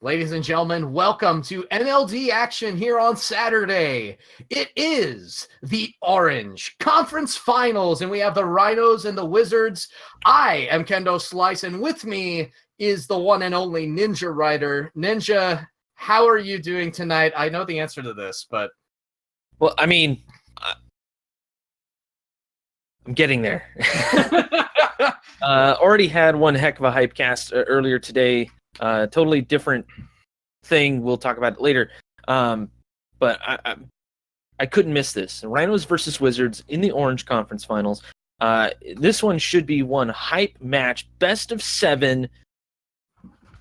Ladies and gentlemen, welcome to NLD action here on Saturday. It is the Orange Conference Finals, and we have the Rhinos and the Wizards. I am Kendo Slice, and with me is the one and only Ninja Rider. Ninja, how are you doing tonight? I know the answer to this, but... Well, I mean, I'm getting there. Already had one heck of a hype cast earlier today. Totally different thing. We'll talk about it later. But I couldn't miss this. Rhinos versus Wizards in the Orange Conference Finals. This one should be one hype match. Best of 7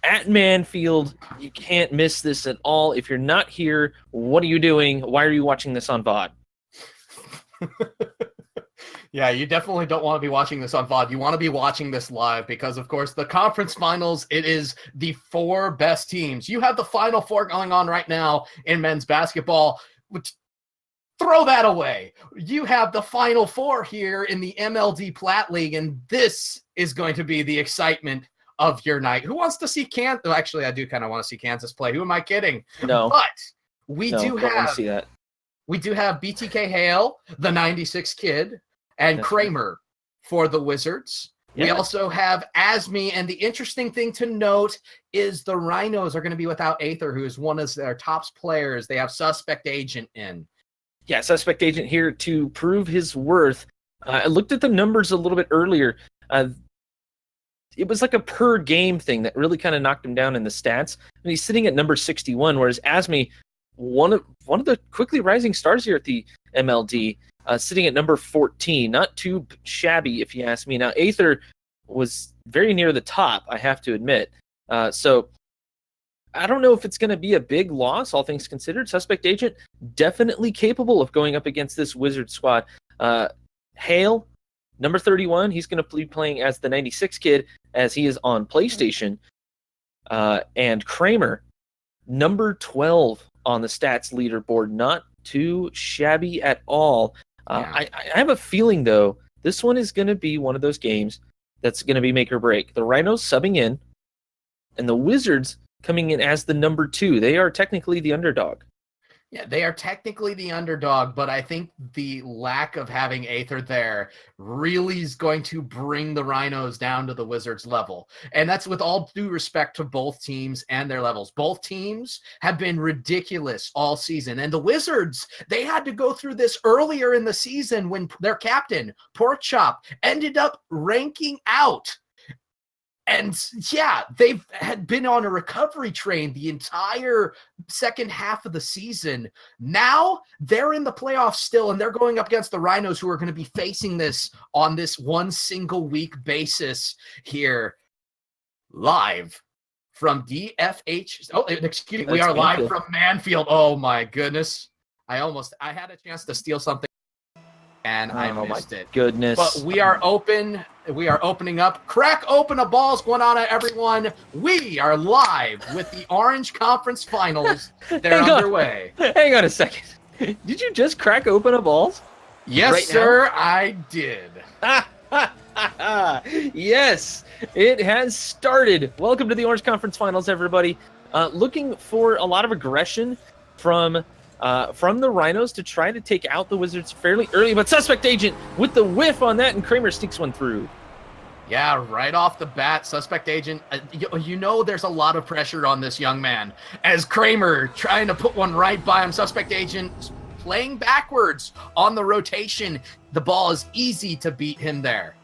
at Manfield. You can't miss this at all. If you're not here, what are you doing? Why are you watching this on VOD? Yeah, you definitely don't want to be watching this on VOD. You want to be watching this live because, of course, the conference finals, it is the 4 best teams. You have the Final Four going on right now in men's basketball. Throw that away. You have the Final Four here in the MLD Plat League, and this is going to be the excitement of your night. Who wants to see Kansas? Well, actually, I do kind of want to see Kansas play. Who am I kidding? No. But we do don't want to see that. We do have BTK Hale, the 96 kid, and Kramer for the Wizards. Yeah. We also have Asmi, and the interesting thing to note is the Rhinos are going to be without Aether, who is one of their top players. They have Suspect Agent in. Yeah, Suspect Agent here to prove his worth. I looked at the numbers a little bit earlier. It was like a per game thing that really kind of knocked him down in the stats. And he's sitting at number 61, whereas Asmi, one of the quickly rising stars here at the MLD, sitting at number 14. Not too shabby, if you ask me. Now, Aether was very near the top, I have to admit. So I don't know if it's going to be a big loss, all things considered. Suspect Agent, definitely capable of going up against this Wizard squad. Hale, number 31, he's going to be playing as the 96 kid, as he is on PlayStation. And Kramer, number 12 on the stats leaderboard. Not too shabby at all. I have a feeling, though, this one is going to be one of those games that's going to be make or break. The Rhinos subbing in, and the Wizards coming in as the number 2. They are technically the underdog. Yeah, they are technically the underdog, but I think the lack of having Aether there really is going to bring the Rhinos down to the Wizards level. And that's with all due respect to both teams and their levels. Both teams have been ridiculous all season. And the Wizards, they had to go through this earlier in the season when their captain, Porkchop, ended up ranking out. And yeah, they've had been on a recovery train the entire second half of the season. Now they're in the playoffs still, and they're going up against the Rhinos, who are going to be facing this on this one single week basis here live from DFH. Oh, excuse me. We are live from Manfield. Oh my goodness. I had a chance to steal something and I missed it. Goodness. But we are open. We are opening up. Crack open a balls going on, everyone. We are live with the Orange Conference Finals. They're underway. Hang on a second. Did you just crack open a balls? Yes, right sir, now? I did. Yes, it has started. Welcome to the Orange Conference Finals, everybody. Looking for a lot of aggression from the Rhinos to try to take out the Wizards fairly early, but Suspect Agent with the whiff on that, and Kramer sneaks one through. Yeah, right off the bat, Suspect Agent, you know there's a lot of pressure on this young man. As Kramer trying to put one right by him, Suspect Agent playing backwards on the rotation. The ball is easy to beat him there.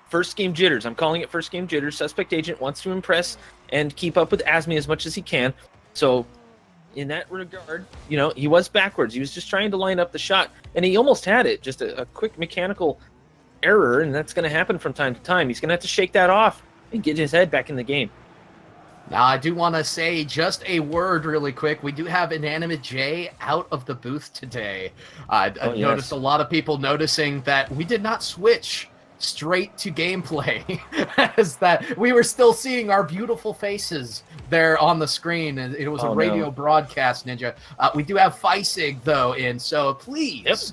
First game jitters. I'm calling it first game jitters. Suspect Agent wants to impress and keep up with Asmi as much as he can. So in that regard, he was backwards. He was just trying to line up the shot, and he almost had it. Just a quick mechanical error, and that's going to happen from time to time. He's going to have to shake that off and get his head back in the game. Now, I do want to say just a word really quick. We do have Inanimate J out of the booth today. I noticed a lot of people noticing that we did not switch straight to gameplay, as that we were still seeing our beautiful faces there on the screen, and it was a radio broadcast, Ninja. We do have Feisig, though, in, so please,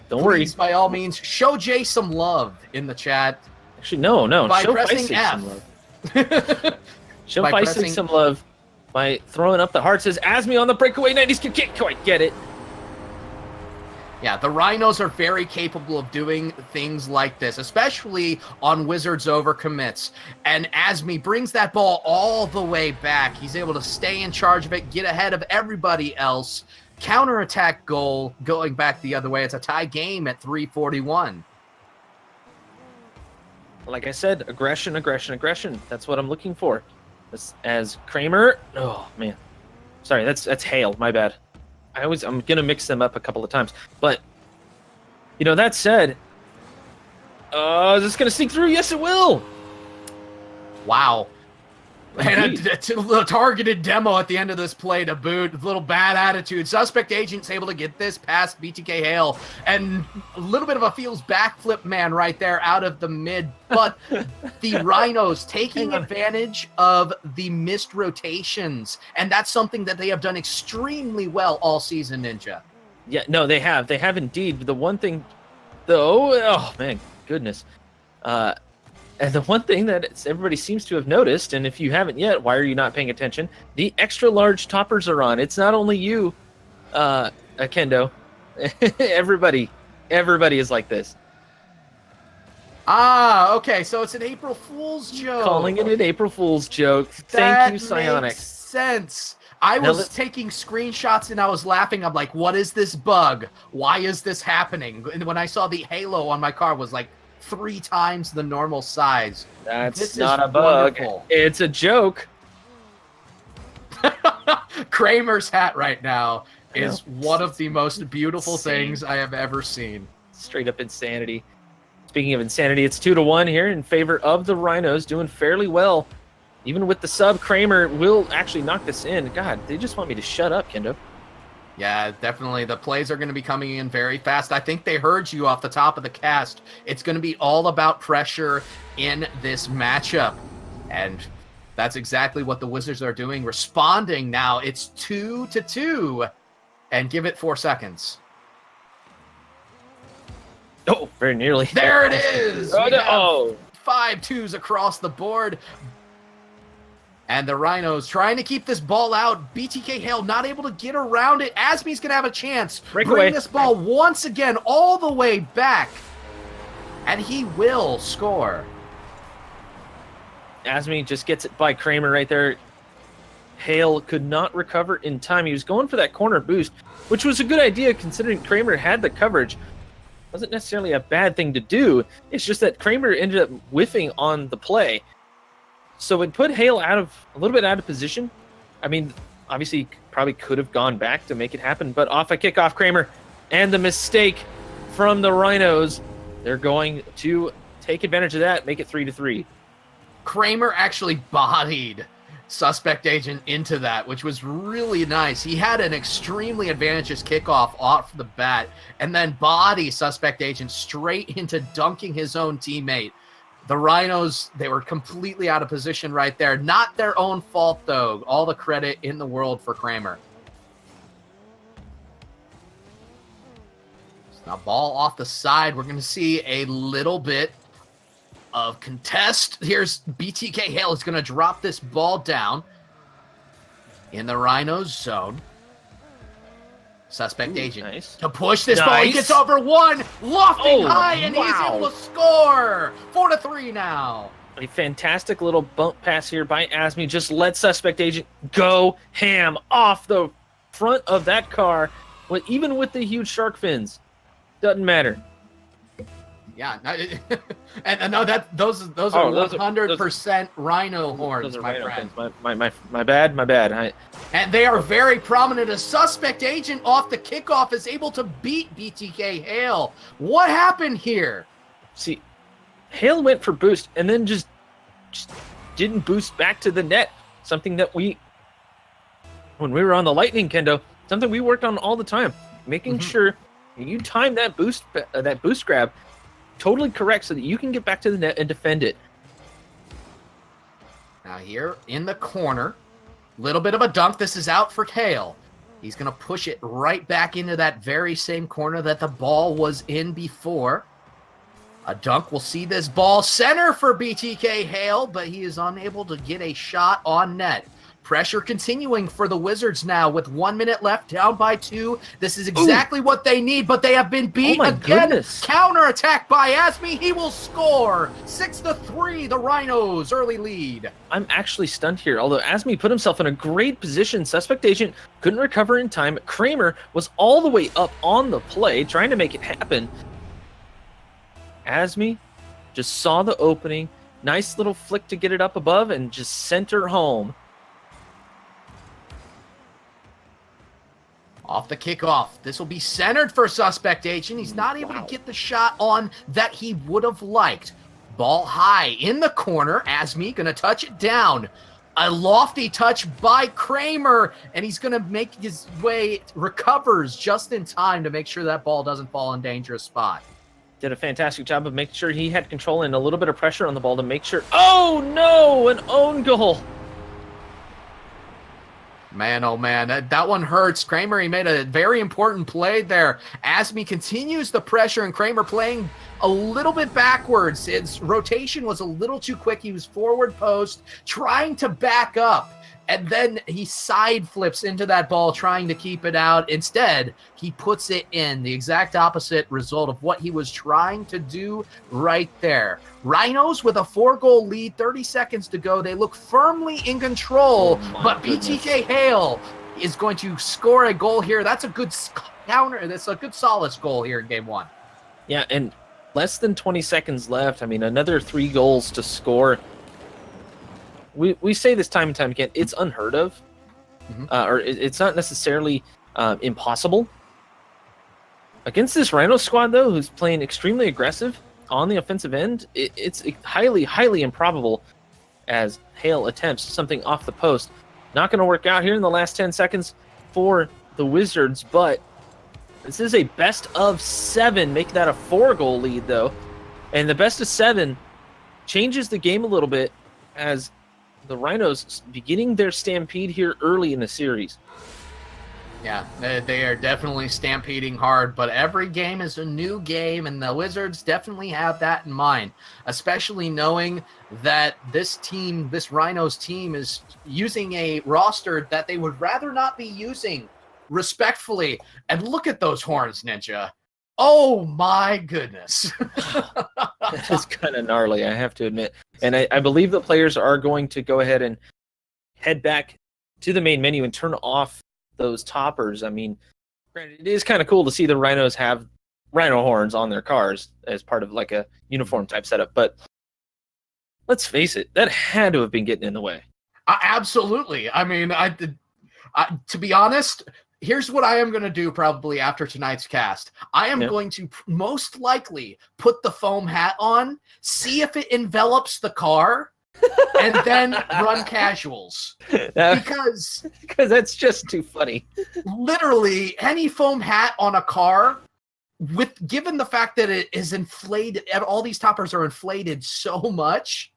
don't worry. By all means, show Jay some love in the chat. Actually, no. By show pressing Feisig F. some love. Show Feisig some love. by throwing up the heart. Says Asmi on the breakaway. 90s can't quite get it. Yeah, the Rhinos are very capable of doing things like this, especially on Wizards overcommits. And Asmi brings that ball all the way back. He's able to stay in charge of it, get ahead of everybody else. Counterattack goal going back the other way. It's a tie game at 3:41. Like I said, aggression. That's what I'm looking for. As Kramer. Oh, man. Sorry, that's Hale. My bad. I'm gonna mix them up a couple of times, but that said, is this gonna sneak through? Yes, it will. Wow. And a targeted demo at the end of this play to boot. A little bad attitude. Suspect agent's able to get this past BTK Hale. And a little bit of a feels backflip man right there out of the mid. But the Rhinos taking advantage of the missed rotations. And that's something that they have done extremely well all season, Ninja. Yeah, no, they have. They have indeed. The one thing, though, oh, man, goodness. And the one thing that everybody seems to have noticed, and if you haven't yet, why are you not paying attention? The extra large toppers are on. It's not only you, Kendo. Everybody is like this. Ah, okay. So it's an April Fool's joke. Calling it an April Fool's joke. Thank you, Psionic. Makes sense. I was taking screenshots and I was laughing. I'm like, what is this bug? Why is this happening? And when I saw the halo on my car was like 3 times the normal size. That's not a bug. Wonderful. It's a joke. Kramer's hat right now is one of the most beautiful things I have ever seen. Straight up insanity. Speaking of insanity, it's 2-1 here in favor of the Rhinos, doing fairly well. Even with the sub, Kramer will actually knock this in. God, they just want me to shut up, Kendo. Yeah, definitely. The plays are going to be coming in very fast. I think they heard you off the top of the cast. It's going to be all about pressure in this matchup. And that's exactly what the Wizards are doing. Responding now. It's 2-2. And give it 4 seconds. Oh, very nearly. There it is. Oh, no. 5 twos across the board. And the Rhinos trying to keep this ball out. BTK Hale not able to get around it. Asmi's going to have a chance. Bring this ball once again all the way back. And he will score. Asmi just gets it by Kramer right there. Hale could not recover in time. He was going for that corner boost, which was a good idea considering Kramer had the coverage. Wasn't necessarily a bad thing to do. It's just that Kramer ended up whiffing on the play. So it put Hale a little bit out of position. I mean, obviously, probably could have gone back to make it happen, but off a kickoff, Kramer, and the mistake from the Rhinos. They're going to take advantage of that, make it 3-3. Kramer actually bodied Suspect Agent into that, which was really nice. He had an extremely advantageous kickoff off the bat, and then body Suspect Agent straight into dunking his own teammate. The Rhinos, they were completely out of position right there. Not their own fault, though. All the credit in the world for Kramer. Now, ball off the side. We're going to see a little bit of contest. Here's BTK Hale is going to drop this ball down in the Rhinos zone. Suspect Agent to push this ball. He gets over one, lofting high, and he's able to score. 4-3 now. A fantastic little bump pass here by Asmi. Just let Suspect Agent go ham off the front of that car. Even with the huge shark fins. Doesn't matter. Yeah, and no, those are 100% rhino horns, my friend. My bad. And they are very prominent. A Suspect Agent off the kickoff is able to beat BTK Hale. What happened here? See, Hale went for boost and then just didn't boost back to the net. Something that when we were on the Lightning, Kendo, something we worked on all the time, making sure you time that boost grab totally correct so that you can get back to the net and defend it. Now here in the corner, little bit of a dunk. This is out for Hale. He's going to push it right back into that very same corner that the ball was in before. A dunk will see this ball center for BTK Hale, but he is unable to get a shot on net. Pressure continuing for the Wizards now with 1 minute left, down by 2. This is exactly what they need, but they have been beat again. Goodness. Counterattack by Asmi. He will score. 6-3, the Rhinos early lead. I'm actually stunned here. Although Asmi put himself in a great position, Suspect Agent couldn't recover in time. Kramer was all the way up on the play, trying to make it happen. Asmi just saw the opening. Nice little flick to get it up above and just center home. Off the kickoff. This will be centered for Suspect Agent. He's not able to get the shot on that he would have liked. Ball high in the corner. Asmi going to touch it down. A lofty touch by Kramer, and he's going to make his way, recovers just in time to make sure that ball doesn't fall in dangerous spot. Did a fantastic job of making sure he had control and a little bit of pressure on the ball to make sure. Oh no, an own goal. Man, oh man, that one hurts. Kramer, he made a very important play there. Asmi continues the pressure, and Kramer playing a little bit backwards. His rotation was a little too quick. He was forward post, trying to back up, and then he side flips into that ball, trying to keep it out. Instead, he puts it in, the exact opposite result of what he was trying to do right there. Rhinos with a 4-goal lead, 30 seconds to go. They look firmly in control, but BTK Hale is going to score a goal here. That's a good counter. That's a good solace goal here in game 1. Yeah, and less than 20 seconds left. I mean, another 3 goals to score. We say this time and time again, it's unheard of, or it's not necessarily impossible. Against this Rhino squad, though, who's playing extremely aggressive on the offensive end, it's highly, highly improbable as Hale attempts something off the post. Not going to work out here in the last 10 seconds for the Wizards, but this is a best of 7, make that a 4-goal lead, though. And the best of 7 changes the game a little bit as the Rhinos beginning their stampede here early in the series. Yeah, they are definitely stampeding hard, but every game is a new game, and the Wizards definitely have that in mind, especially knowing that this team, this Rhinos team, is using a roster that they would rather not be using, respectfully. And look at those horns, Ninja. Oh my goodness. It's kind of gnarly, I have to admit. And I believe the players are going to go ahead and head back to the main menu and turn off those toppers. I mean, granted, it is kind of cool to see the Rhinos have rhino horns on their cars as part of like a uniform type setup, but let's face it, that had to have been getting in the way. Absolutely. I mean, to be honest, here's what I am going to do probably after tonight's cast. I am going to most likely put the foam hat on, see if it envelops the car, and then run casuals. Because that's just too funny. Literally, any foam hat on a car, given the fact that it is inflated, all these toppers are inflated so much,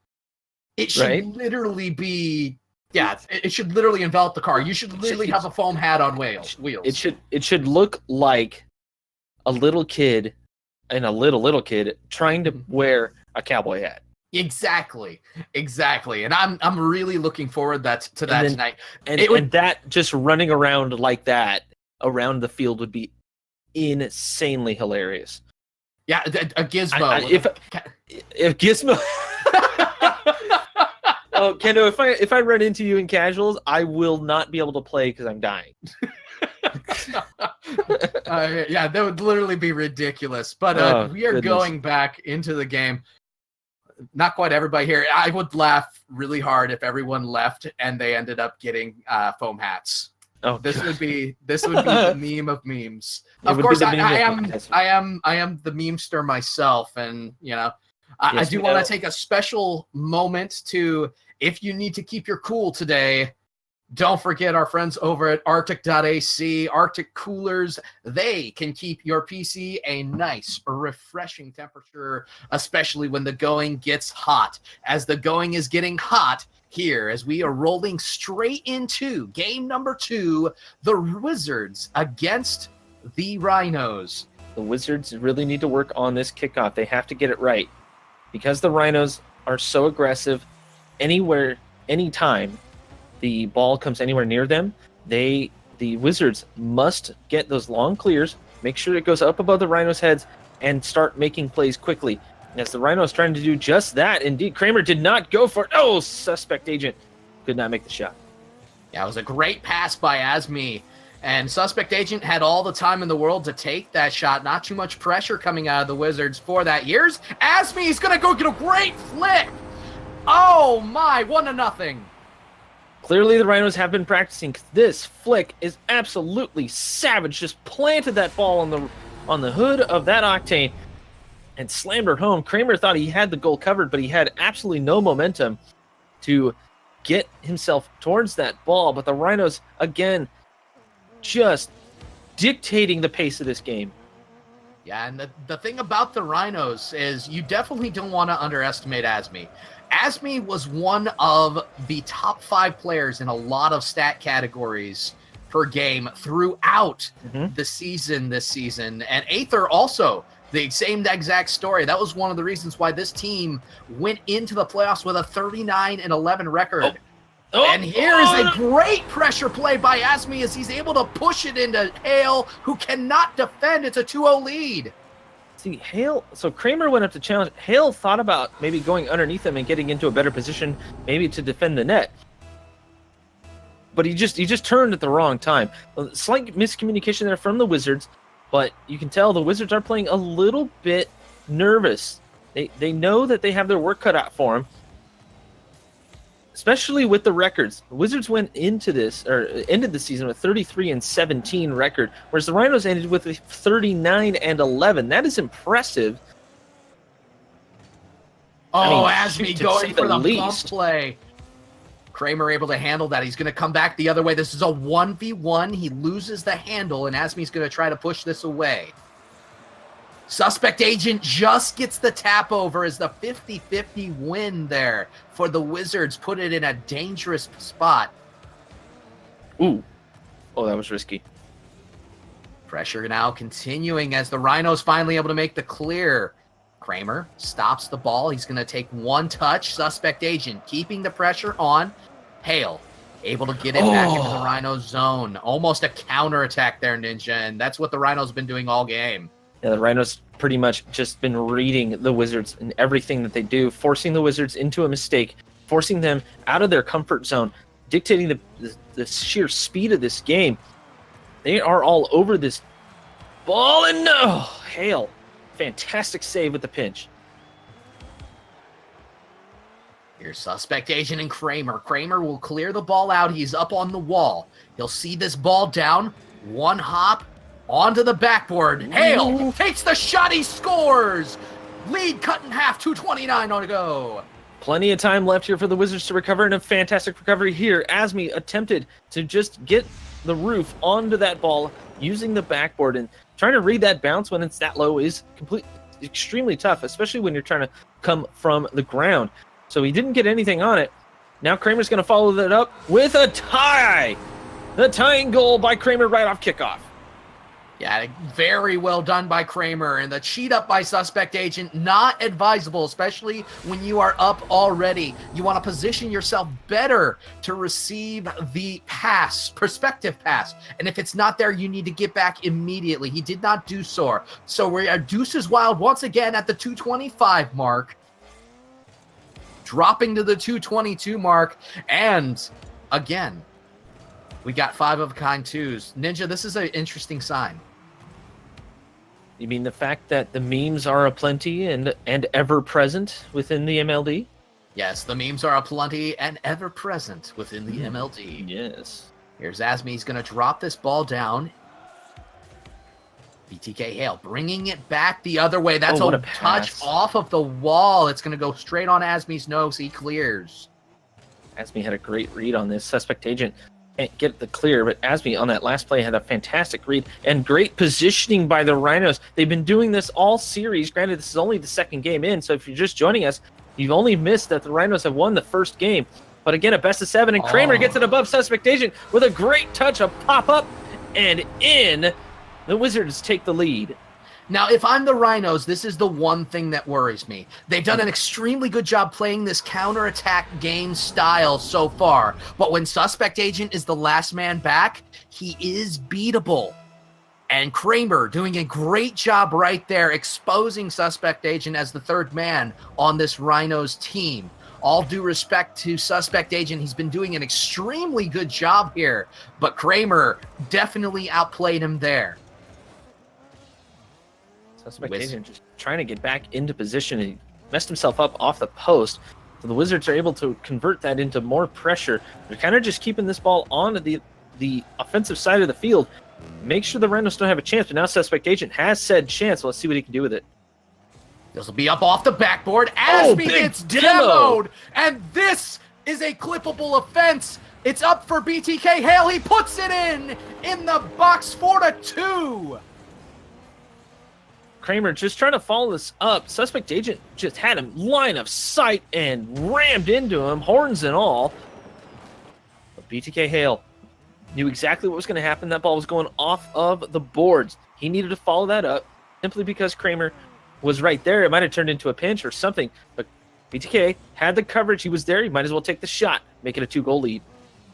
it should literally be... Yeah, it should literally envelop the car. You should literally have a foam hat on wheels. It should look like a little kid and a little kid trying to wear a cowboy hat. Exactly. And I'm really looking forward to that tonight. And that just running around like that around the field would be insanely hilarious. Yeah, a gizmo. If Gizmo. Oh, Kendo, if I run into you in casuals, I will not be able to play because I'm dying. Yeah, that would literally be ridiculous. But we are going back into the game. Not quite everybody here. I would laugh really hard if everyone left and they ended up getting foam hats. Oh, this would be the meme of memes. Of course, I am the memester myself, and you know. I do want to take a special moment to, if you need to keep your cool today, don't forget our friends over at Arctic.ac, Arctic Coolers. They can keep your PC a nice, refreshing temperature, especially when the going gets hot. As the going is getting hot here, as we are rolling straight into game number 2, the Wizards against the Rhinos. The Wizards really need to work on this kickoff. They have to get it right. Because the Rhinos are so aggressive anywhere, anytime, the ball comes anywhere near them, the Wizards must get those long clears, make sure it goes up above the Rhinos' heads, and start making plays quickly. As the Rhinos trying to do just that, indeed, Kramer did not go for it. Oh, Suspect Agent could not make the shot. Yeah, it was a great pass by Asmi. And Suspect Agent had all the time in the world to take that shot. Not too much pressure coming out of the Wizards for that. Here's Asmi. He's going to go get a great flick. Oh, my. 1-0. Clearly, the Rhinos have been practicing. This flick is absolutely savage. Just planted that ball on the hood of that Octane and slammed her home. Kramer thought he had the goal covered, but he had absolutely no momentum to get himself towards that ball. But the Rhinos, again, just dictating the pace of this game. Yeah, and the thing about the Rhinos is you definitely don't want to underestimate Asmi. Asmi was one of the top 5 players in a lot of stat categories per game throughout the season this season. And Aether also, the same exact story. That was one of the reasons why this team went into the playoffs with a 39-11 record. And here is a great pressure play by Asmi as he's able to push it into Hale, who cannot defend. It's a 2-0 lead. See, Hale, so Kramer went up to challenge. Hale thought about maybe going underneath him and getting into a better position, maybe to defend the net. But he just turned at the wrong time. A slight miscommunication there from the Wizards, but you can tell the Wizards are playing a little bit nervous. They know that they have their work cut out for them. Especially with the records. The Wizards went into this, or ended the season with 33-17 record, whereas the Rhinos ended with a 39-11. That is impressive. Oh, Asmi going for the pump play. Kramer able to handle that. He's going to come back the other way. This is a 1v1. He loses the handle, and Asmi's going to try to push this away. Suspect Agent just gets the tap over as the 50-50 win there for the Wizards. Put it in a dangerous spot. Ooh. Oh, that was risky. Pressure now continuing as the Rhinos finally able to make the clear. Kramer stops the ball. He's going to take one touch. Suspect Agent keeping the pressure on. Hale able to get it back into the Rhinos zone. Almost a counterattack there, Ninja, and that's what the Rhinos been doing all game. Yeah, the Rhinos pretty much just been reading the Wizards in everything that they do, forcing the Wizards into a mistake, forcing them out of their comfort zone, dictating the sheer speed of this game. They are all over this ball, and no! Hale, fantastic save with the pinch. Here's Suspect Agent and Kramer. Kramer will clear the ball out. He's up on the wall. He'll see this ball down. One hop. Onto the backboard. Hale takes the shot. He scores. Lead cut in half. 2:29 on to go. Plenty of time left here for the Wizards to recover, and a fantastic recovery here. Asmi attempted to just get the roof onto that ball using the backboard, and trying to read that bounce when it's that low is extremely tough, especially when you're trying to come from the ground. So he didn't get anything on it. Now Kramer's going to follow that up with a tie. The tying goal by Kramer right off kickoff. Yeah, very well done by Kramer. And the cheat up by Suspect Agent, not advisable, especially when you are up already. You want to position yourself better to receive the pass, prospective pass. And if it's not there, you need to get back immediately. He did not do so. So we are Deuces Wild once again at the 2:25 mark. Dropping to the 2:22 mark. And again, we got 5-of-a-kind twos. Ninja, this is an interesting sign. You mean the fact that the memes are aplenty and ever present within the MLD? Yes, the memes are aplenty and ever present within the MLD. Yes. Here's Asmi. He's going to drop this ball down. BTK Hale bringing it back the other way. That's a touch off of the wall. It's going to go straight on Asmi's nose. He clears. Asmi had a great read on this. Suspect Agent can't get the clear, but Asmi on that last play had a fantastic read and great positioning by the Rhinos. They've been doing this all series. Granted, this is only the second game in, so if you're just joining us, you've only missed that the Rhinos have won the first game. But again, a best-of-7, and Kramer gets it above Suspect Agent with a great touch, a pop-up, and in. The Wizards take the lead. Now, if I'm the Rhinos, this is the one thing that worries me. They've done an extremely good job playing this counterattack game style so far, but when Suspect Agent is the last man back, he is beatable. And Kramer doing a great job right there, exposing Suspect Agent as the third man on this Rhinos team. All due respect to Suspect Agent, he's been doing an extremely good job here, but Kramer definitely outplayed him there. Suspect Agent just trying to get back into position, and he messed himself up off the post. So the Wizards are able to convert that into more pressure. They're kind of just keeping this ball on the offensive side of the field. Make sure the Rhinos don't have a chance, but now Suspect Agent has said chance. Let's see what he can do with it. This will be up off the backboard. Asby gets demoed, and this is a clippable offense. It's up for BTK Hale. He puts it in the box 4-2. Kramer just trying to follow this up. Suspect Agent just had him line of sight and rammed into him, horns and all. But BTK Hale knew exactly what was going to happen. That ball was going off of the boards. He needed to follow that up simply because Kramer was right there. It might have turned into a pinch or something, but BTK had the coverage. He was there. He might as well take the shot, make it a 2-goal lead.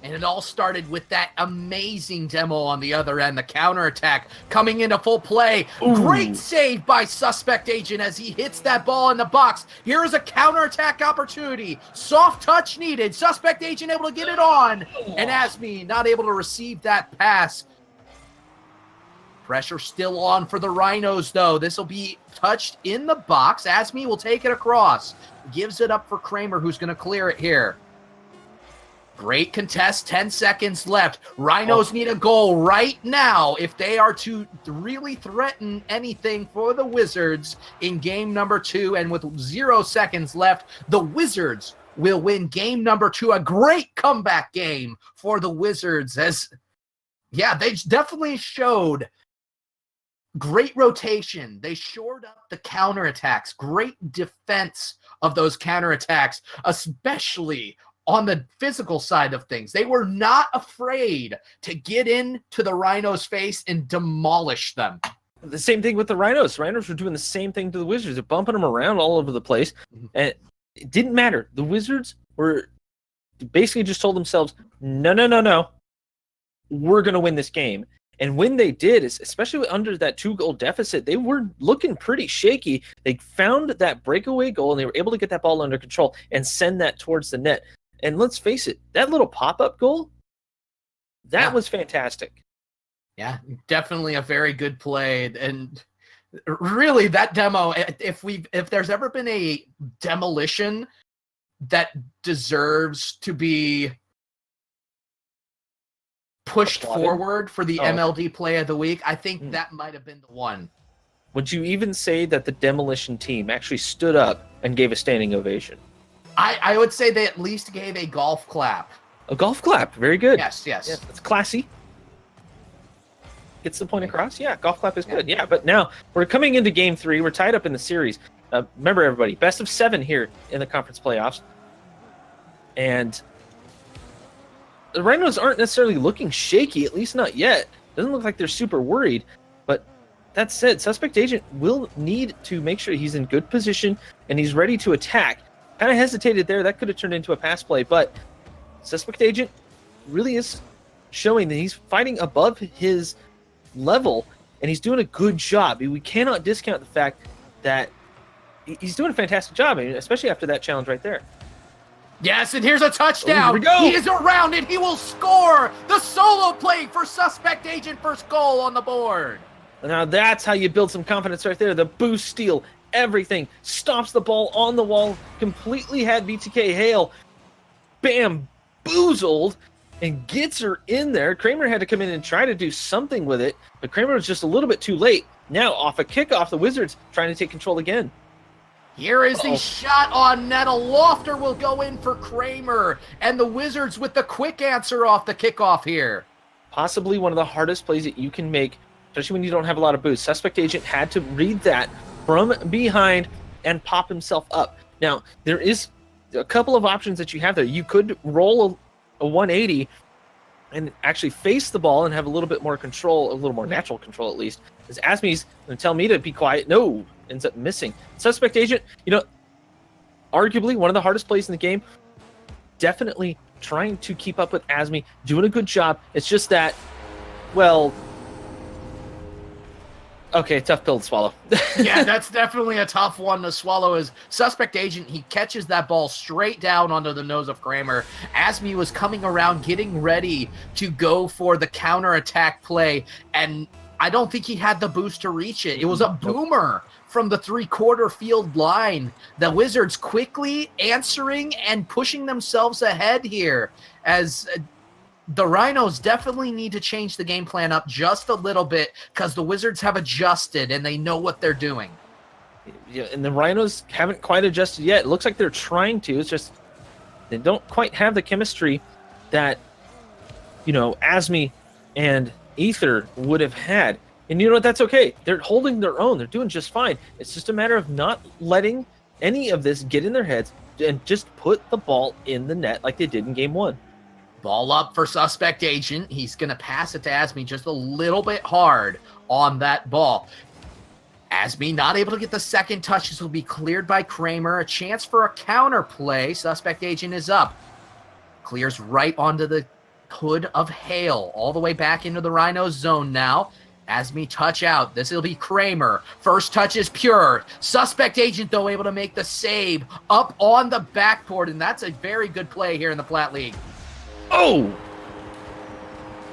And it all started with that amazing demo on the other end, the counterattack coming into full play. Ooh. Great save by Suspect Agent as he hits that ball in the box. Here is a counterattack opportunity. Soft touch needed. Suspect Agent able to get it on. And Asmi not able to receive that pass. Pressure still on for the Rhinos, though. This will be touched in the box. Asmi will take it across. Gives it up for Kramer, who's going to clear it here. Great contest, 10 seconds left. Rhinos need a goal right now if they are to really threaten anything for the Wizards in game number 2. And with 0 seconds left, the Wizards will win game number 2. A great comeback game for the Wizards as, yeah, they definitely showed great rotation. They shored up the counterattacks. Great defense of those counterattacks, especially on the physical side of things. They were not afraid to get into the Rhinos' face and demolish them. The same thing with the Rhinos. Rhinos were doing the same thing to the Wizards. They're bumping them around all over the place. And it didn't matter. The Wizards were basically just told themselves, no. We're going to win this game. And when they did, especially under that 2-goal deficit, they were looking pretty shaky. They found that breakaway goal, and they were able to get that ball under control and send that towards the net. And let's face it, that little pop-up goal, that was fantastic. Yeah, definitely a very good play. And really, that demo, if there's ever been a demolition that deserves to be pushed forward for the MLD play of the week, I think that might have been the one. Would you even say that the demolition team actually stood up and gave a standing ovation? I would say they at least gave a golf clap. A golf clap, very good. Yes. Yeah, that's classy. Gets the point across. Yeah, golf clap is good. Yeah, but now we're coming into game 3. We're tied up in the series. Remember, everybody, best of 7 here in the conference playoffs. And the Rhinos aren't necessarily looking shaky, at least not yet. Doesn't look like they're super worried. But that said, Suspect Agent will need to make sure he's in good position and he's ready to attack. Kind of hesitated there. That could have turned into a pass play, but Suspect Agent really is showing that he's fighting above his level, and he's doing a good job. We cannot discount the fact that he's doing a fantastic job, especially after that challenge right there. Yes, and here's a touchdown. Here we go. He is around it. He will score. The solo play for Suspect Agent, first goal on the board. Now that's how you build some confidence right there. The boost steal, everything. Stops the ball on the wall. Completely had BTK Hale bamboozled and gets her in there. Kramer had to come in and try to do something with it, but Kramer was just a little bit too late. Now off a kickoff, the Wizards trying to take control again. Here is the shot on net. A lofter will go in for Kramer, and the Wizards with the quick answer off the kickoff here. Possibly one of the hardest plays that you can make, especially when you don't have a lot of boost. Suspect Agent had to read that from behind and pop himself up. Now, there is a couple of options that you have there. You could roll a 180 and actually face the ball and have a little bit more control, a little more natural control at least. As Asmi's going to tell me to be quiet. No, ends up missing. Suspect Agent, arguably one of the hardest plays in the game. Definitely trying to keep up with Asmi, doing a good job. It's just that, well, okay, tough pill to swallow. Yeah, that's definitely a tough one to swallow. Is Suspect Agent, he catches that ball straight down onto the nose of Kramer. Asmi was coming around, getting ready to go for the counterattack play, and I don't think he had the boost to reach it. It was a boomer from the three-quarter field line. The Wizards quickly answering and pushing themselves ahead here, as the Rhinos definitely need to change the game plan up just a little bit, because the Wizards have adjusted and they know what they're doing. Yeah, and the Rhinos haven't quite adjusted yet. It looks like they're trying to. It's just they don't quite have the chemistry that, Asmi and Ether would have had. And you know what? That's okay. They're holding their own. They're doing just fine. It's just a matter of not letting any of this get in their heads and just put the ball in the net like they did in game 1. Ball up for Suspect Agent. He's going to pass it to Asmi just a little bit hard on that ball. Asmi not able to get the second touch. This will be cleared by Kramer. A chance for a counter play. Suspect Agent is up. Clears right onto the hood of Hale. All the way back into the Rhinos zone now. Asmi touch out. This will be Kramer. First touch is pure. Suspect Agent, though, able to make the save up on the backboard, and that's a very good play here in the Plat League. Oh!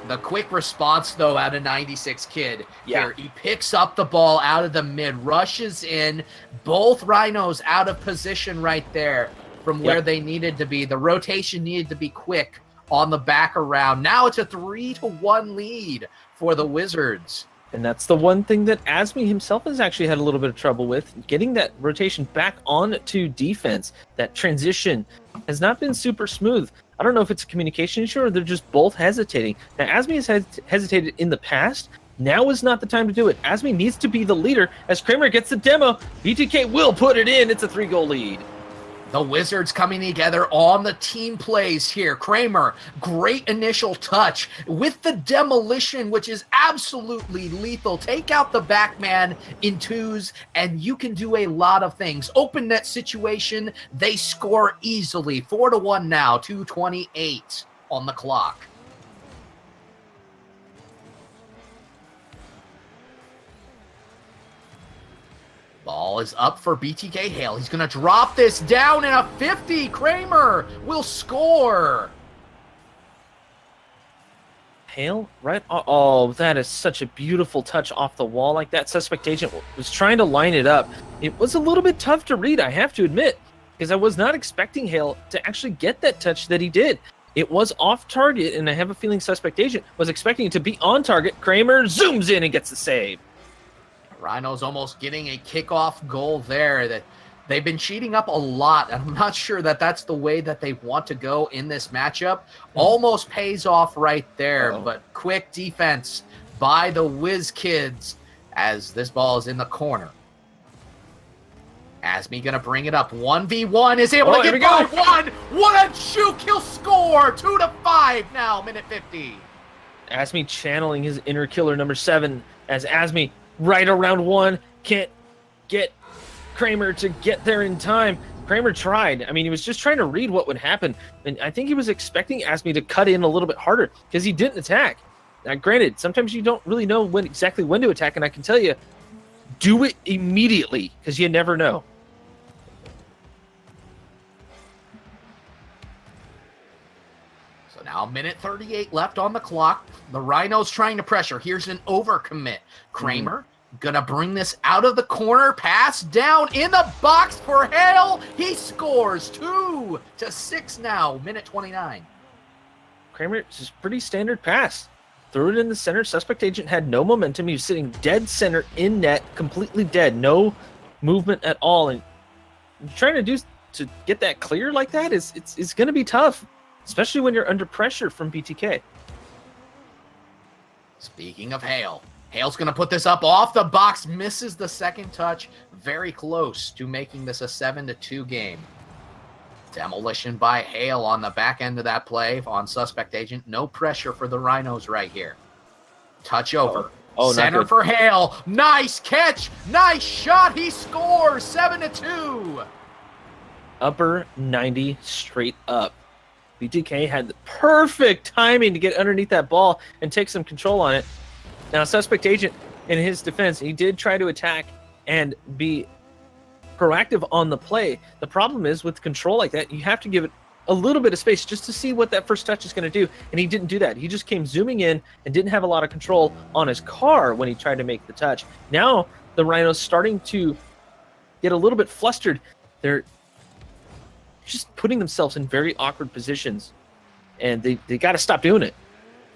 The quick response, though, out of 96 Kid. Yeah. Here, he picks up the ball out of the mid, rushes in. Both Rhinos out of position right there from where they needed to be. The rotation needed to be quick on the back around. Now it's a 3-1 lead for the Wizards. And that's the one thing that Asmi himself has actually had a little bit of trouble with. Getting that rotation back onto defense. That transition has not been super smooth. I don't know if it's a communication issue or they're just both hesitating. Now, Asmi has hesitated in the past. Now is not the time to do it. Asmi needs to be the leader. As Kramer gets the demo, BTK will put it in. It's a 3-goal lead. The Wizards coming together on the team plays here. Kramer, great initial touch with the demolition, which is absolutely lethal. Take out the back man in twos, and you can do a lot of things. Open net situation, they score easily. 4-1 now, 2:28 on the clock. Ball is up for BTK Hale. He's going to drop this down in a 50. Kramer will score. Hale, right? Oh, that is such a beautiful touch off the wall like that. Suspect Agent was trying to line it up. It was a little bit tough to read, I have to admit, because I was not expecting Hale to actually get that touch that he did. It was off target, and I have a feeling Suspect Agent was expecting it to be on target. Kramer zooms in and gets the save. Rhinos almost getting a kickoff goal there. That they've been cheating up a lot. I'm not sure that that's the way that they want to go in this matchup. Almost pays off right there, but quick defense by the Whiz Kids as this ball is in the corner. Asmi gonna bring it up. 1v1 is able to get by one. What a juke! He'll score. 2-5 now. Minute 50. Asmi channeling his inner killer number 7 as Asmi right around 1 can't get Kramer to get there in time. Kramer tried. I mean, he was just trying to read what would happen, and I think he was expecting Asmi to cut in a little bit harder because he didn't attack. Now, granted, sometimes you don't really know exactly when to attack, and I can tell you, do it immediately because you never know. So now minute 38 left on the clock. The Rhinos trying to pressure. Here's an overcommit. Kramer gonna bring this out of the corner. Pass down in the box for Hale. He scores 2-6 now. Minute 29. Kramer, this is pretty standard pass. Threw it in the center. Suspect Agent had no momentum. He was sitting dead center in net, completely dead. No movement at all. And trying to get that clear like that is going to be tough, especially when you're under pressure from BTK. Speaking of Hale, Hale's going to put this up off the box, misses the second touch. Very close to making this a 7-2 game. Demolition by Hale on the back end of that play on Suspect Agent. No pressure for the Rhinos right here. Touch over. Oh, center for Hale. Nice catch. Nice shot. He scores 7-2. Upper 90 straight up. BTK had the perfect timing to get underneath that ball and take some control on it. Now, Suspect Agent, in his defense, he did try to attack and be proactive on the play. The problem is with control like that, you have to give it a little bit of space just to see what that first touch is going to do, and he didn't do that. He just came zooming in and didn't have a lot of control on his car when he tried to make the touch. Now, the Rhinos starting to get a little bit flustered. They're just putting themselves in very awkward positions, and they got to stop doing it.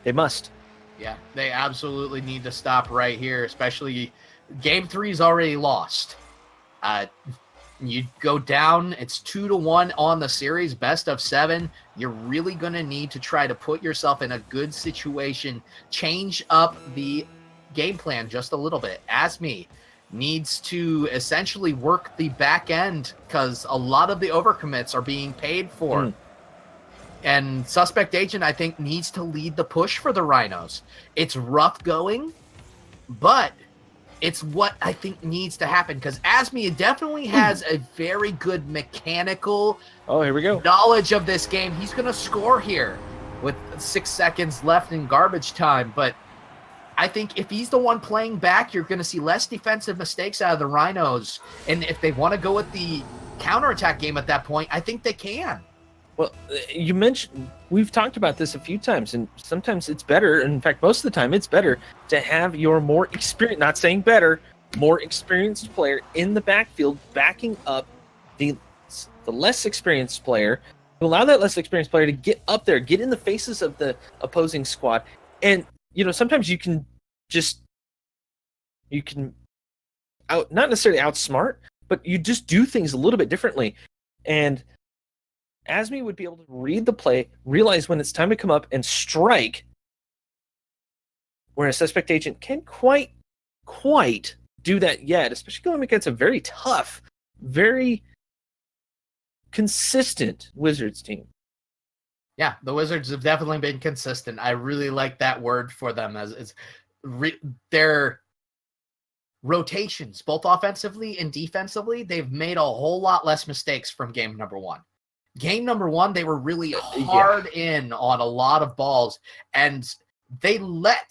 They must. Yeah, they absolutely need to stop right here, especially game 3 is already lost. You go down, it's 2-1 on the series, best of 7. You're really going to need to try to put yourself in a good situation, change up the game plan just a little bit. Asmi needs to essentially work the back end because a lot of the overcommits are being paid for. And Suspect Agent, I think, needs to lead the push for the Rhinos. It's rough going, but it's what I think needs to happen because Asmi definitely has a very good mechanical here we go. knowledge of this game. He's going to score here with 6 seconds left in garbage time, but I think if he's the one playing back, you're going to see less defensive mistakes out of the Rhinos. And if they want to go with the counterattack game at that point, I think they can. Well, you mentioned, we've talked about this a few times, and sometimes it's better, in fact, most of the time it's better to have your more experienced, not saying better, more experienced player in the backfield backing up the less experienced player, to allow that less experienced player to get up there, get in the faces of the opposing squad. And, sometimes you can not necessarily outsmart, but you just do things a little bit differently. And Asmi would be able to read the play, realize when it's time to come up and strike, whereas Suspect Agent can't quite do that yet, especially going against a very tough, very consistent Wizards team. Yeah, the Wizards have definitely been consistent. I really like that word for them as their rotations, both offensively and defensively, they've made a whole lot less mistakes from game number 1. Game number 1, they were really hard in on a lot of balls, and they let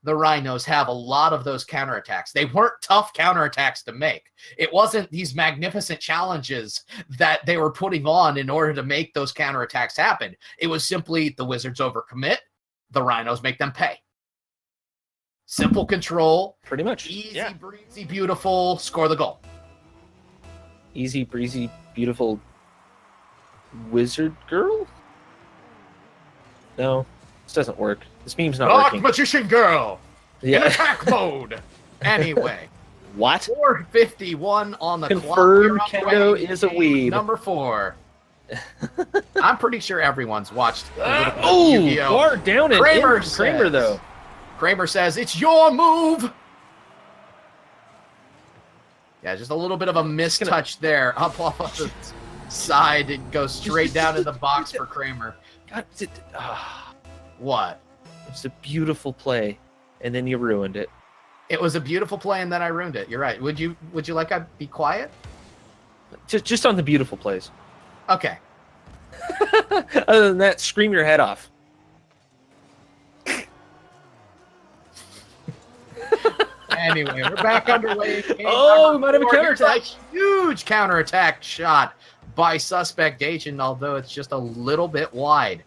the Rhinos have a lot of those counterattacks. They weren't tough counterattacks to make. It wasn't these magnificent challenges that they were putting on in order to make those counterattacks happen. It was simply the Wizards overcommit, the Rhinos make them pay. Simple control. Pretty much. Easy, breezy, beautiful, score the goal. Easy, breezy, beautiful wizard girl? No, this doesn't work. This meme's not Dark working. Magician Girl Yeah. in attack mode. Anyway, What? 4:51 on the Confirmed clock. Kendo is a weeb. Number 4. I'm pretty sure everyone's watched a little bit of Oh, Yu-Gi-Oh! guard down and Kramer in from Kramer, says- though. Kramer says, it's your move. Yeah, just a little bit of a mistouch there. Up off the side, it goes straight down in the box for Kramer. God, What? it's a beautiful play, and then you ruined it. It was a beautiful play, and then I ruined it. You're right. Would you like I be quiet? Just on the beautiful plays. Okay. Other than that, scream your head off. Anyway, we're back underway. Oh, we might have a Here's counterattack. Huge counterattack shot by Suspect Agent, although it's just a little bit wide.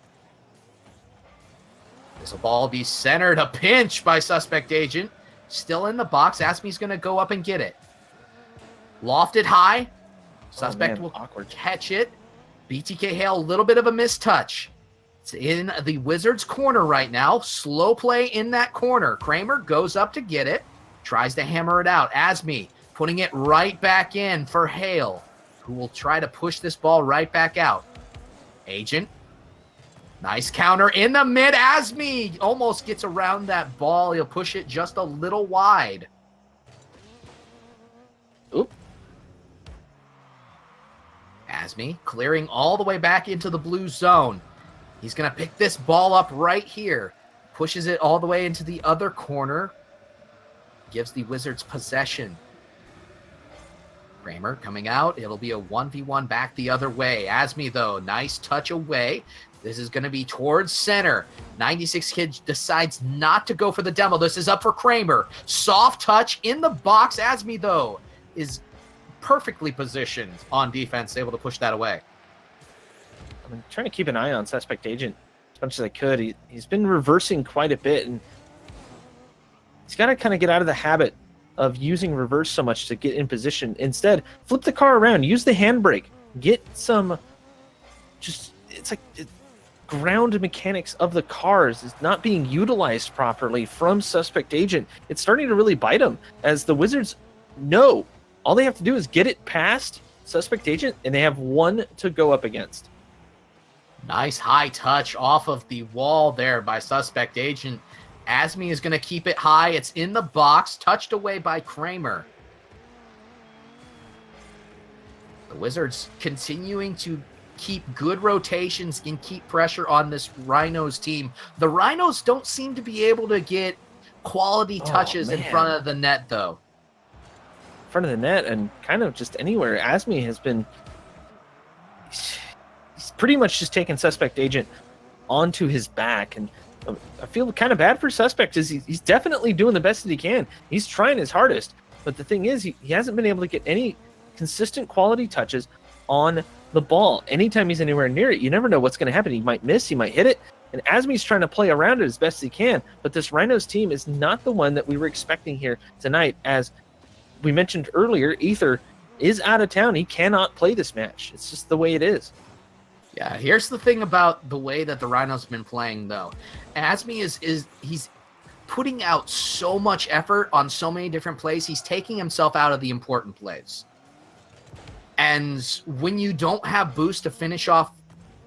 This will ball be centered. A pinch by Suspect Agent. Still in the box. Asmi's going to go up and get it. Lofted high. Suspect will awkward. catch it. BTK Hale, a little bit of a mistouch. It's in the Wizards' corner right now. Slow play in that corner. Kramer goes up to get it. Tries to hammer it out. Asmi putting it right back in for Hale, who will try to push this ball right back out. Agent. Nice counter in the mid. Asmi almost gets around that ball. He'll push it just a little wide. Oop. Asmi clearing all the way back into the blue zone. He's going to pick this ball up right here. Pushes it all the way into the other corner. Gives the Wizards possession. Kramer coming out. It'll be a 1v1 back the other way. Asmi, though, nice touch away. This is going to be towards center. 96 Kid decides not to go for the demo. This is up for Kramer. Soft touch in the box. Asmi, though, is perfectly positioned on defense, able to push that away. I'm trying to keep an eye on Suspect Agent as much as I could. He's been reversing quite a bit, and he's got to kind of get out of the habit of using reverse so much to get in position. Instead, flip the car around, use the handbrake, get some ground mechanics of the cars is not being utilized properly from Suspect Agent. It's starting to really bite him, as the Wizards know all they have to do is get it past Suspect Agent, and they have one to go up against. Nice high touch off of the wall there by Suspect Agent. Asmi is going to keep it high. It's in the box, touched away by Kramer. The Wizards continuing to keep good rotations and keep pressure on this Rhinos team. The Rhinos don't seem to be able to get quality touches in front of the net, though. In front of the net and kind of just anywhere. Asmi has been... He's pretty much just taken Suspect Agent onto his back, and I feel kind of bad for Suspect. He's definitely doing the best that he can. He's trying his hardest, but the thing is, he hasn't been able to get any consistent quality touches on the ball. Anytime he's anywhere near it, you never know what's going to happen. He might miss, he might hit it, and Asmi's trying to play around it as best he can, but this Rhinos team is not the one that we were expecting here tonight. As we mentioned earlier, Ether is out of town. He cannot play this match. It's just the way it is. Yeah, here's the thing about the way that the Rhinos have been playing, though. Asmi he's putting out so much effort on so many different plays. He's taking himself out of the important plays. And when you don't have boost to finish off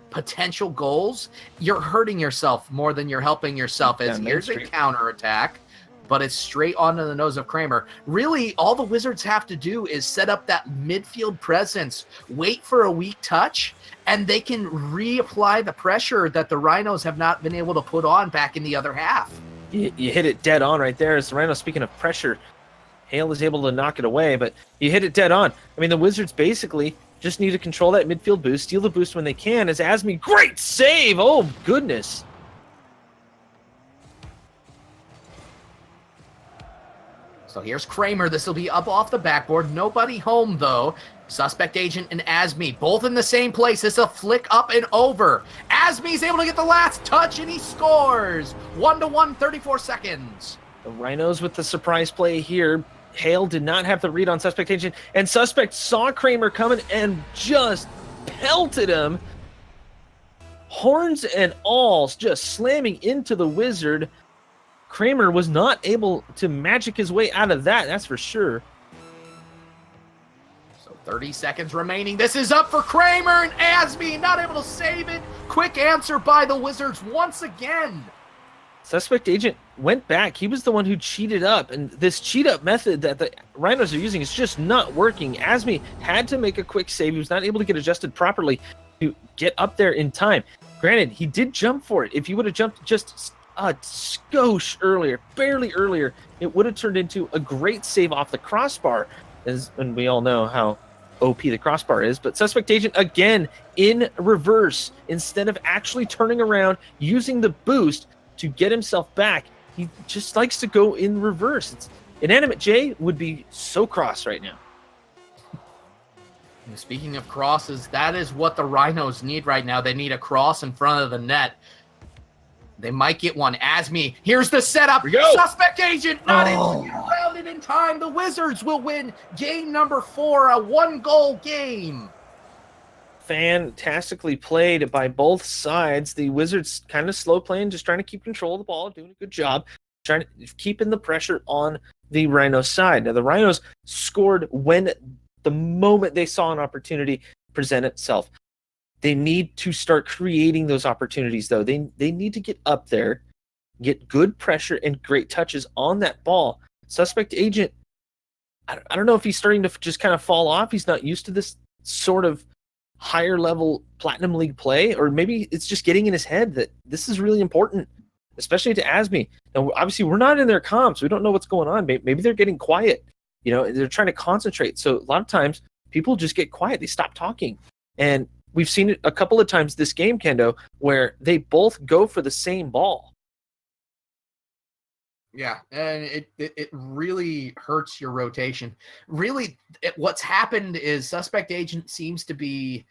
potential goals, you're hurting yourself more than you're helping yourself. As here's a counterattack, but it's straight onto the nose of Kramer. Really, all the Wizards have to do is set up that midfield presence, wait for a weak touch, and they can reapply the pressure that the Rhinos have not been able to put on back in the other half. You hit it dead on right there. As the Rhinos, speaking of pressure, Hale is able to knock it away, but you hit it dead on. I mean, the Wizards basically just need to control that midfield boost, steal the boost when they can. As Asmi, great save! Oh, goodness. So here's Kramer. This will be up off the backboard. Nobody home, though. Suspect Agent and Asmi, both in the same place. This is a flick up and over. Asmi's able to get the last touch, and he scores. 1-1, 34 seconds. The Rhinos with the surprise play here. Hale did not have the read on Suspect Agent, and Suspect saw Kramer coming and just pelted him. Horns and all, just slamming into the Wizard. Kramer was not able to magic his way out of that, that's for sure. 30 seconds remaining. This is up for Kramer, and Asmi not able to save it. Quick answer by the Wizards once again. Suspect Agent went back. He was the one who cheated up, and this cheat up method that the Rhinos are using is just not working. Asmi had to make a quick save. He was not able to get adjusted properly to get up there in time. Granted, he did jump for it. If he would have jumped just a skosh earlier, barely earlier, it would have turned into a great save off the crossbar, and we all know how OP the crossbar is. But Suspect Agent again in reverse, instead of actually turning around using the boost to get himself back, he just likes to go in reverse. Inanimate J would be so cross right now. And speaking of crosses, that is what the Rhinos need right now. They need a cross in front of the net. They might get one. Asmi, here's the setup. Suspect Agent not able to get around it in time. The Wizards will win game number 4, a 1-goal game. Fantastically played by both sides. The Wizards kind of slow playing, just trying to keep control of the ball, doing a good job, trying to keeping the pressure on the Rhinos side. Now, the Rhinos scored when the moment they saw an opportunity present itself. They need to start creating those opportunities, though. They need to get up there, get good pressure and great touches on that ball. Suspect Agent, I don't know if he's starting to just kind of fall off. He's not used to this sort of higher level Platinum League play, or maybe it's just getting in his head that this is really important, especially to Asmi. Now, obviously, we're not in their comps. We don't know what's going on. Maybe they're getting quiet. They're trying to concentrate. So a lot of times, people just get quiet. They stop talking. And we've seen it a couple of times this game, Kendo, where they both go for the same ball. Yeah, and it really hurts your rotation. Really, what's happened is Suspect Agent seems to be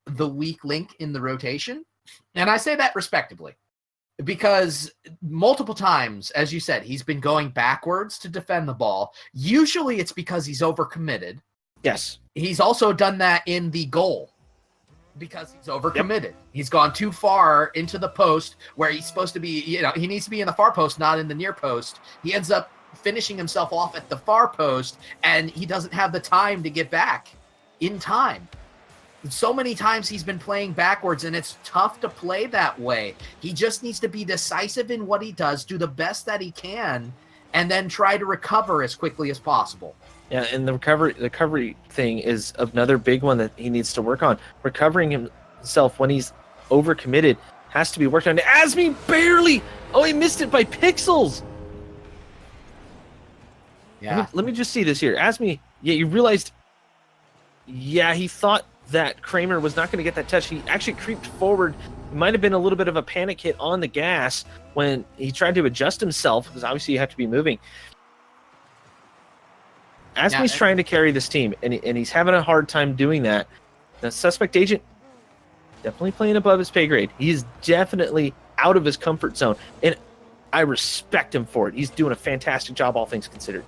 the weak link in the rotation. And I say that respectively, because multiple times, as you said, he's been going backwards to defend the ball. Usually it's because he's overcommitted. Yes. He's also done that in the goal because he's overcommitted. Yep. He's gone too far into the post where he's supposed to be, he needs to be in the far post, not in the near post. He ends up finishing himself off at the far post, and he doesn't have the time to get back in time. So many times he's been playing backwards, and it's tough to play that way. He just needs to be decisive in what he does, do the best that he can, and then try to recover as quickly as possible. Yeah, and the recovery thing is another big one that he needs to work on. Recovering himself when he's overcommitted has to be worked on. Asmi barely! Oh, he missed it by pixels! Yeah. Let me just see this here. Asmi, you realized, he thought that Kramer was not going to get that touch. He actually creeped forward. It might have been a little bit of a panic hit on the gas when he tried to adjust himself, because obviously you have to be moving. Asmi's trying to carry this team, and he's having a hard time doing that. The Suspect Agent definitely playing above his pay grade. He's definitely out of his comfort zone, and I respect him for it. He's doing a fantastic job, all things considered.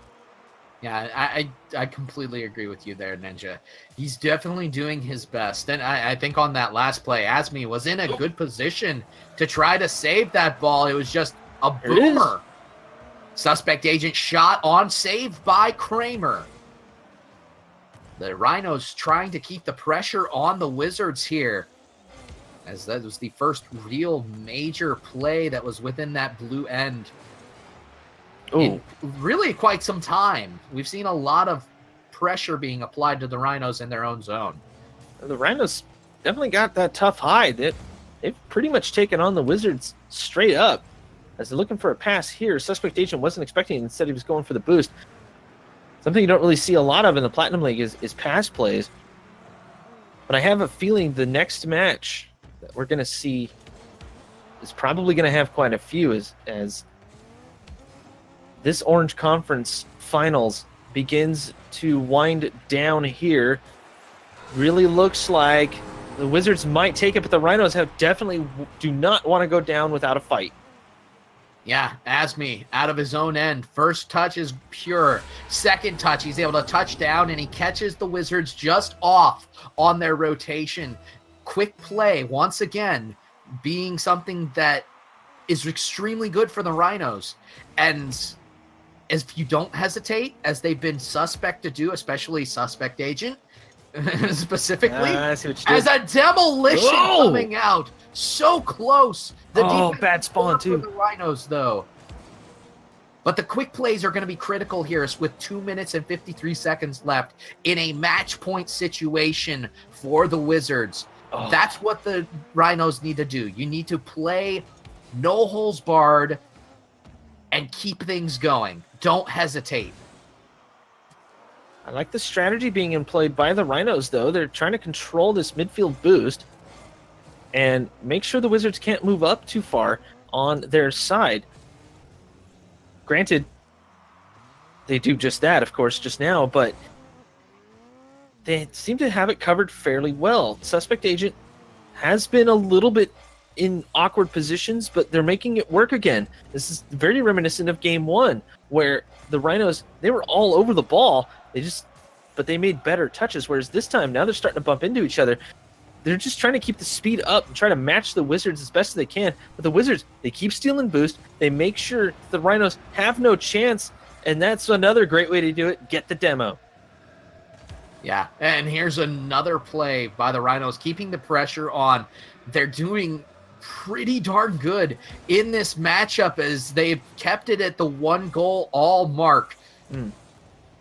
Yeah, I completely agree with you there, Ninja. He's definitely doing his best. And I think on that last play, Asmi was in a good position to try to save that ball. It was just a boomer. Suspect Agent shot on save by Kramer. The Rhinos trying to keep the pressure on the Wizards here, as that was the first real major play that was within that blue end in really quite some time. We've seen a lot of pressure being applied to the Rhinos in their own zone. The Rhinos definitely got that tough hide. They've pretty much taken on the Wizards straight up. As they're looking for a pass here, Suspect Agent wasn't expecting it. Instead, he was going for the boost. Something you don't really see a lot of in the Platinum League is pass plays. But I have a feeling the next match that we're going to see is probably going to have quite a few as this Orange Conference Finals begins to wind down here. Really looks like the Wizards might take it, but the Rhinos definitely do not want to go down without a fight. Yeah, Asmi out of his own end. First touch is pure. Second touch, he's able to touch down, and he catches the Wizards just off on their rotation. Quick play, once again, being something that is extremely good for the Rhinos. And if you don't hesitate, as they've been suspect to do, especially Suspect Agent, specifically, as a demolition coming out. So close. The bad spawn too. For the Rhinos, though. But the quick plays are going to be critical here with 2 minutes and 53 seconds left in a match point situation for the Wizards. That's what the Rhinos need to do. You need to play no holes barred and keep things going. Don't hesitate. I like the strategy being employed by the Rhinos, though. They're trying to control this midfield boost and make sure the Wizards can't move up too far on their side. Granted, they do just that, of course, just now, but they seem to have it covered fairly well. Suspect Agent has been a little bit in awkward positions, but they're making it work again. This is very reminiscent of Game 1, where the Rhinos, they were all over the ball, but they made better touches, whereas this time, now they're starting to bump into each other. They're just trying to keep the speed up and try to match the Wizards as best as they can. But the Wizards, they keep stealing boost. They make sure the Rhinos have no chance, and that's another great way to do it. Get the demo. Yeah, and here's another play by the Rhinos, keeping the pressure on. They're doing pretty darn good in this matchup as they've kept it at the 1 goal all mark.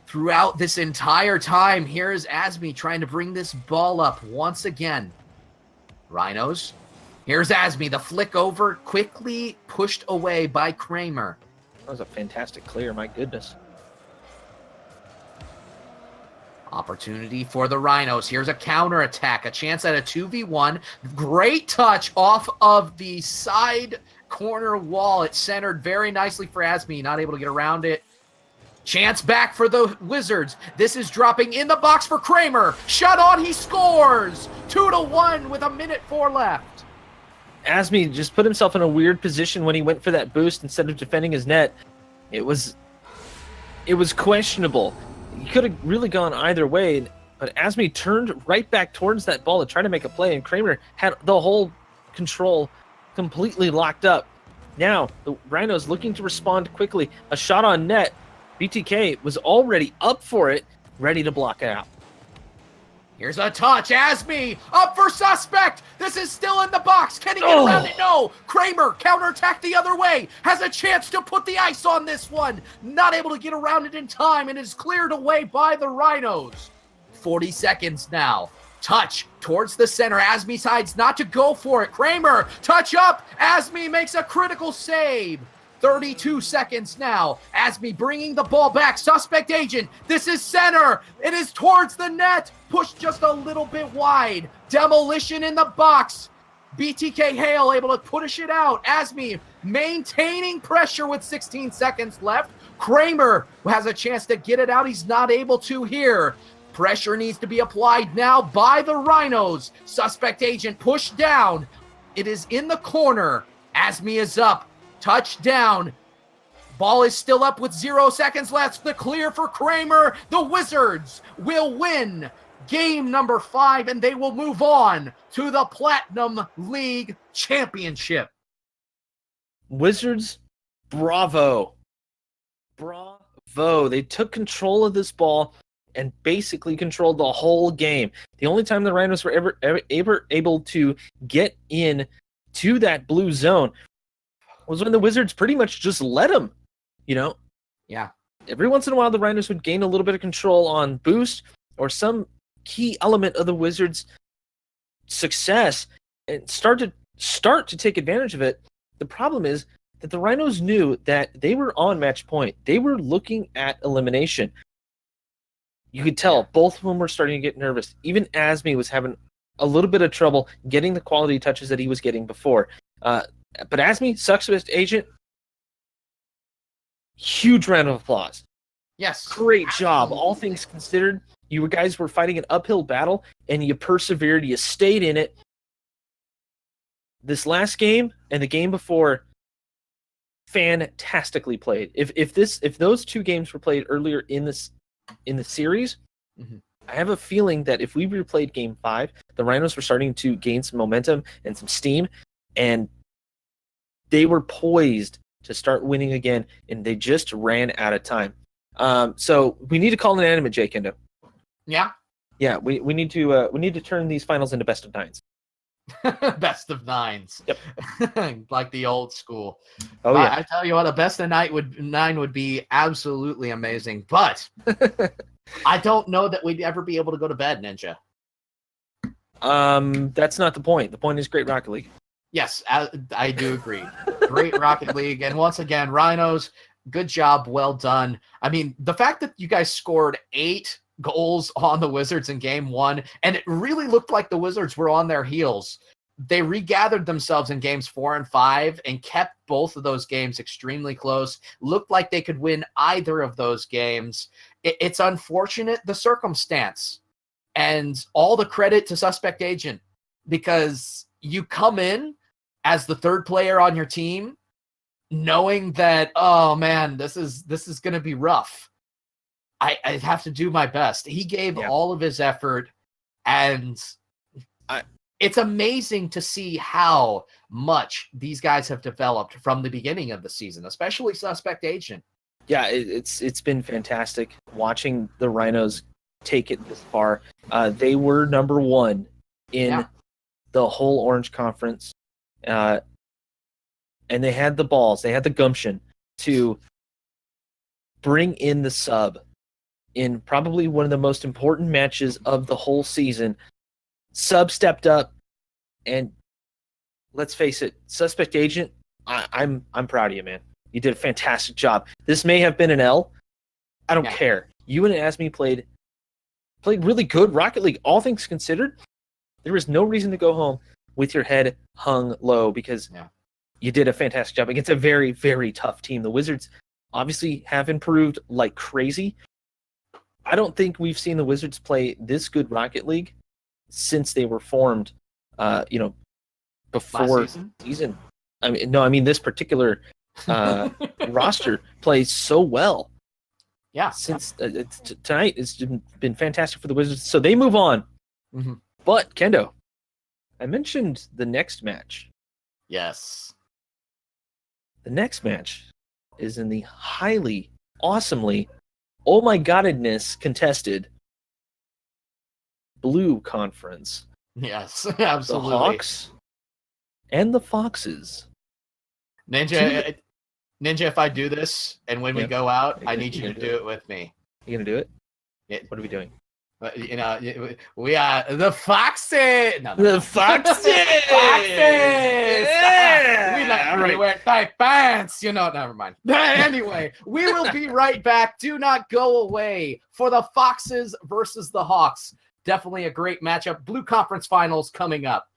throughout this entire time. Here's Asmi trying to bring this ball up once again. Rhinos. Here's Asmi, the flick over, quickly pushed away by Kramer. That was a fantastic clear, my goodness. Opportunity for the Rhinos. Here's a counter attack, a chance at a 2v1. Great touch off of the side corner wall. It centered very nicely for Asmi, not able to get around it. Chance back for the Wizards. This is dropping in the box for Kramer. Shot on, he scores! 2-1 with 1:04 left. Asmi just put himself in a weird position when he went for that boost instead of defending his net. It was questionable. He could have really gone either way, but Asmi turned right back towards that ball to try to make a play, and Kramer had the whole control completely locked up. Now, the Rhinos looking to respond quickly. A shot on net. BTK was already up for it, ready to block it out. Here's a touch. Asmi up for Suspect. This is still in the box. Can he get around it? No. Kramer counterattack the other way. Has a chance to put the ice on this one. Not able to get around it in time and is cleared away by the Rhinos. 40 seconds now. Touch towards the center. Asmi decides not to go for it. Kramer, touch up. Asmi makes a critical save. 32 seconds now. Asmi bringing the ball back. Suspect Agent. This is center. It is towards the net. Pushed just a little bit wide. Demolition in the box. BTK Hale able to push it out. Asmi maintaining pressure with 16 seconds left. Kramer has a chance to get it out. He's not able to here. Pressure needs to be applied now by the Rhinos. Suspect Agent pushed down. It is in the corner. Asmi is up. Touchdown. Ball is still up with 0 seconds left. The clear for Kramer. The Wizards will win game number 5, and they will move on to the Platinum League Championship. Wizards, bravo. Bravo. They took control of this ball and basically controlled the whole game. The only time the Rhinos were ever able to get in to that blue zone was when the Wizards pretty much just let them, Yeah. Every once in a while, the Rhinos would gain a little bit of control on boost or some key element of the Wizards' success and start to take advantage of it. The problem is that the Rhinos knew that they were on match point. They were looking at elimination. You could tell both of them were starting to get nervous. Even Asmi was having a little bit of trouble getting the quality touches that he was getting before. But Asmi, Suspect Agent, huge round of applause. Yes. Great job. All things considered, you guys were fighting an uphill battle, and you persevered. You stayed in it. This last game and the game before, fantastically played. If those two games were played earlier in the series, I have a feeling that if we replayed Game 5, the Rhinos were starting to gain some momentum and some steam, and they were poised to start winning again, and they just ran out of time. So we need to call an animate, Jay Kendo. Yeah. Yeah, we need to turn these finals into best of 9s. Best of 9s. Yep. Like the old school. Oh yeah. I tell you what, a best of 9 would be absolutely amazing, but I don't know that we'd ever be able to go to bed, Ninja. That's not the point. The point is Great Rocket League. Yes, I do agree. Great Rocket League. And once again, Rhinos, good job. Well done. I mean, the fact that you guys scored 8 goals on the Wizards in game 1, and it really looked like the Wizards were on their heels. They regathered themselves in games 4 and 5 and kept both of those games extremely close. Looked like they could win either of those games. It's unfortunate, the circumstance. And all the credit to Suspect Agent, because you come in as the third player on your team knowing that, oh man, this is going to be rough. I have to do my best. He gave all of his effort, and it's amazing to see how much these guys have developed from the beginning of the season, especially Suspect Agent. Yeah, it's been fantastic watching the Rhinos take it this far. They were number 1 in the whole Orange Conference, and they had the balls, they had the gumption to bring in the sub in probably one of the most important matches of the whole season. Sub stepped up, and let's face it, Suspect Agent, I'm proud of you, man. You did a fantastic job. This may have been an L. I don't care. You and Asmi played really good Rocket League, all things considered. There was no reason to go home with your head hung low because you did a fantastic job against a very, very tough team. The Wizards obviously have improved like crazy. I don't think we've seen the Wizards play this good Rocket League since they were formed, before season. I mean this particular roster plays so well. Yeah. Since tonight, it's been fantastic for the Wizards. So they move on. Mm-hmm. But, Kendo, I mentioned the next match. Yes. The next match is in the highly, awesomely, oh my godness contested Blue Conference. Yes, absolutely. The Hawks and the Foxes. Ninja, if I do this and when we go out, I need you to do it with me. You gonna do it? Yeah. What are we doing? We are the Foxes. The Foxes. Yeah. We wear tight pants. Never mind. Anyway, we will be right back. Do not go away for the Foxes versus the Hawks. Definitely a great matchup. Blue Conference Finals coming up.